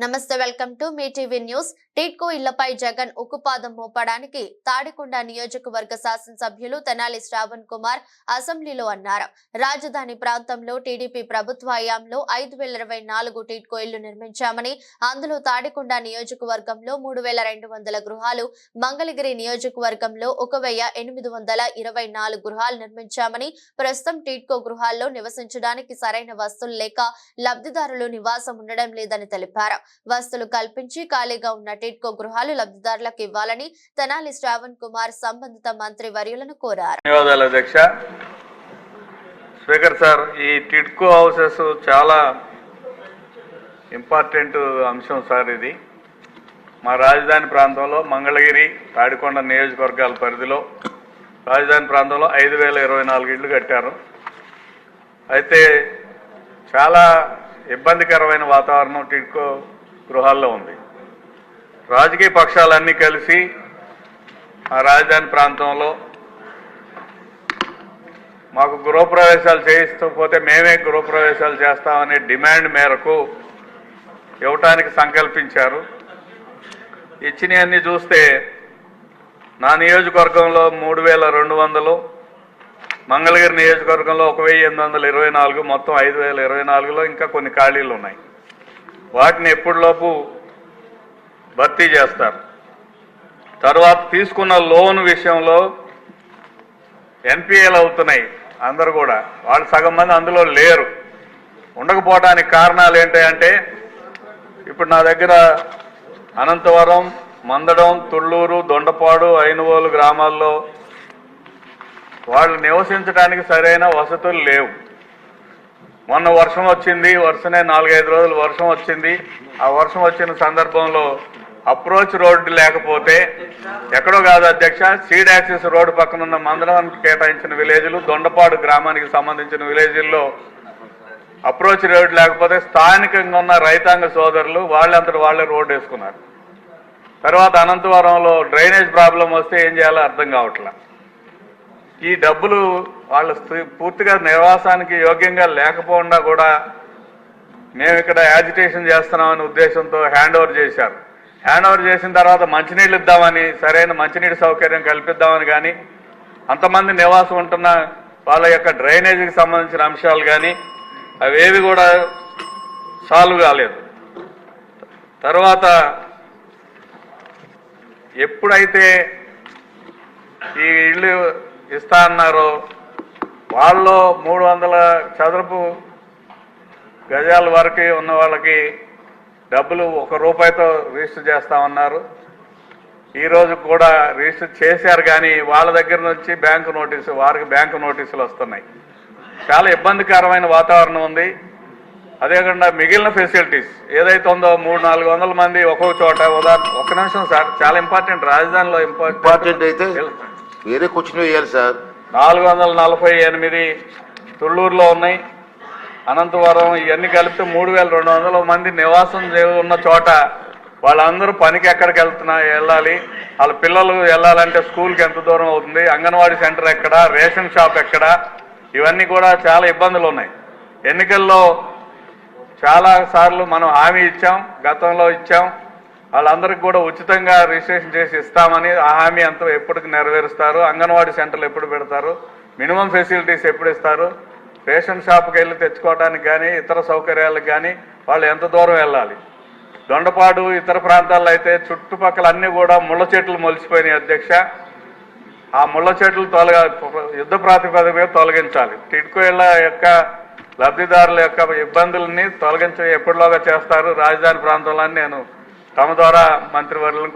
నమస్తే welcome to మీ TV news. TIDCO ఇళ్లపై జగన్ ఉక్కుపాదం మోపడానికి తాడికొండ నియోజకవర్గ శాసనసభ్యులు తెనాలి శ్రావణ్ కుమార్ అసెంబ్లీలో అన్నారు. రాజధాని ప్రాంతంలో టీడీపీ ప్రభుత్వ హయాంలో 5024 టీడ్కో ఇళ్లు నిర్మించామని, అందులో తాడికొండ నియోజకవర్గంలో 3200 గృహాలు, మంగళగిరి నియోజకవర్గంలో 1824 గృహాలు నిర్మించామని, ప్రస్తుతం టీడ్కో గృహాల్లో నివసించడానికి సరైన వసతులు లేక లబ్ధిదారులు నివాసం ఉండడం లేదని తెలిపారు. వసతులు కల్పించి ఖాళీగా ఉన్న టిడ్కో గృహాలు లబ్ధిదారులకు ఇవ్వాలని తెనాలి శ్రావణ్ కుమార్ సంబంధిత మంత్రి వర్యులను కోరారు. ధన్యవాదాలు అధ్యక్ష. స్పీకర్ సార్, ఈ టిడ్కో హౌసెస్ చాలా ఇంపార్టెంట్ అంశం సార్. ఇది మా రాజధాని ప్రాంతంలో మంగళగిరి, తాడికొండ నియోజకవర్గాల పరిధిలో రాజధాని ప్రాంతంలో 5024 ఇళ్లు కట్టారు. అయితే చాలా ఇబ్బందికరమైన వాతావరణం టిడ్కో గృహాల్లో ఉంది. రాజకీయ పక్షాలన్నీ కలిసి ఆ రాజధాని ప్రాంతంలో మాకు గృహప్రవేశాలు చేయిస్తూ పోతే మేమే గృహప్రవేశాలు చేస్తామనే డిమాండ్ మేరకు ఇవ్వటానికి సంకల్పించారు. ఇచ్చినవన్నీ చూస్తే నా నియోజకవర్గంలో 3200, మంగళగిరి నియోజకవర్గంలో 1824, మొత్తం 5024లో ఇంకా కొన్ని ఖాళీలు ఉన్నాయి. వాటిని ఎప్పటిలోపు భర్తీ చేస్తారు. తర్వాత తీసుకున్న లోన్ విషయంలో ఎన్పిఏలు అవుతున్నాయి. అందరూ కూడా వాళ్ళు సగం మంది అందులో లేరు. ఉండకపోవడానికి కారణాలు ఏంటంటే ఇప్పుడు నా దగ్గర అనంతవరం, మందడం, తుళ్ళూరు, దొండపాడు, ఐనువోలు గ్రామాల్లో వాళ్ళు నివసించడానికి సరైన వసతులు లేవు. మొన్న వర్షం వచ్చింది, వరుసనే 4-5 రోజులు వర్షం వచ్చింది. ఆ వర్షం వచ్చిన సందర్భంలో అప్రోచ్ రోడ్డు లేకపోతే, ఎక్కడో కాదు అధ్యక్ష, సీడ్ యాక్సిస్ రోడ్డు పక్కన ఉన్న మందరానికి కేటాయించిన విలేజ్లు, దొండపాడు గ్రామానికి సంబంధించిన విలేజ్ల్లో అప్రోచ్ రోడ్డు లేకపోతే స్థానికంగా ఉన్న రైతాంగ సోదరులు వాళ్ళంతటి వాళ్ళే రోడ్డు వేసుకున్నారు. తర్వాత అనంతవరంలో డ్రైనేజ్ ప్రాబ్లం వస్తే ఏం చేయాలో అర్థం కావట్లా. ఈ డబ్బులు వాళ్ళ పూర్తిగా నివాసానికి యోగ్యంగా లేకపోకుండా కూడా మేము ఇక్కడ యాజిటేషన్ చేస్తున్నామనే ఉద్దేశంతో హ్యాండ్ ఓవర్ చేశారు. హ్యాండ్ ఓవర్ చేసిన తర్వాత మంచినీళ్ళు ఇద్దామని, సరైన మంచినీటి సౌకర్యం కల్పిద్దామని కానీ, అంతమంది నివాసం ఉంటున్న వాళ్ళ యొక్క డ్రైనేజీకి సంబంధించిన అంశాలు కానీ అవేవి కూడా సాల్వ్ కాలేదు. తర్వాత ఎప్పుడైతే ఈ ఇళ్ళు ఇస్తా అన్నారో వాళ్ళు 300 చదరపు గజాల వరకు ఉన్న వాళ్ళకి డబ్బులు ₹1 రిజిస్టర్ చేస్తామన్నారు. ఈరోజు కూడా రిజిస్టర్ చేశారు, కానీ వాళ్ళ దగ్గర నుంచి బ్యాంకు నోటీసు, వారికి బ్యాంకు నోటీసులు వస్తున్నాయి. చాలా ఇబ్బందికరమైన వాతావరణం ఉంది. అదే కాకుండా మిగిలిన ఫెసిలిటీస్ ఏదైతే ఉందో 300-400 మంది ఒక్కొక్క చోట, ఒక్క నిమిషం సార్, చాలా ఇంపార్టెంట్. రాజధానిలో ఇంపార్టెంట్ అయితే వేరే కూర్చుని వేయాలి సార్. 448 తుళ్ళూరులో ఉన్నాయి, అనంతవరం, ఇవన్నీ కలిపితే 3200 మంది నివాసం ఉన్న చోట వాళ్ళందరూ పనికి ఎక్కడికి వెళ్ళాలి, వాళ్ళ పిల్లలు వెళ్ళాలంటే స్కూల్కి ఎంత దూరం అవుతుంది, అంగన్వాడీ సెంటర్ ఎక్కడ, రేషన్ షాప్ ఎక్కడ, ఇవన్నీ కూడా చాలా ఇబ్బందులు ఉన్నాయి. ఎన్నికల్లో చాలా సార్లు మనం హామీ ఇచ్చాం, గతంలో ఇచ్చాం, వాళ్ళందరికీ కూడా ఉచితంగా రిజిస్ట్రేషన్ చేసి ఇస్తామని. ఆ హామీ అంతా ఎప్పటికి నెరవేరుస్తారు? అంగన్వాడీ సెంటర్లు ఎప్పుడు పెడతారు? మినిమం ఫెసిలిటీస్ ఎప్పుడు ఇస్తారు? రేషన్ షాప్కి వెళ్ళి తెచ్చుకోవడానికి కానీ ఇతర సౌకర్యాలకు కానీ వాళ్ళు ఎంత దూరం వెళ్ళాలి? దొండపాడు ఇతర ప్రాంతాల్లో అయితే చుట్టుపక్కల అన్నీ కూడా ముళ్ళ చెట్లు మొలిచిపోయినాయి అధ్యక్ష. ఆ ముళ్ళ చెట్లు యుద్ధ ప్రాతిపదికగా తొలగించాలి. టిడ్కో ఇళ్ల యొక్క లబ్ధిదారుల యొక్క ఇబ్బందులని తొలగించి ఎప్పటిలోగా చేస్తారు రాజధాని ప్రాంతంలో. నేను తమ ద్వారా మంత్రివర్యులకు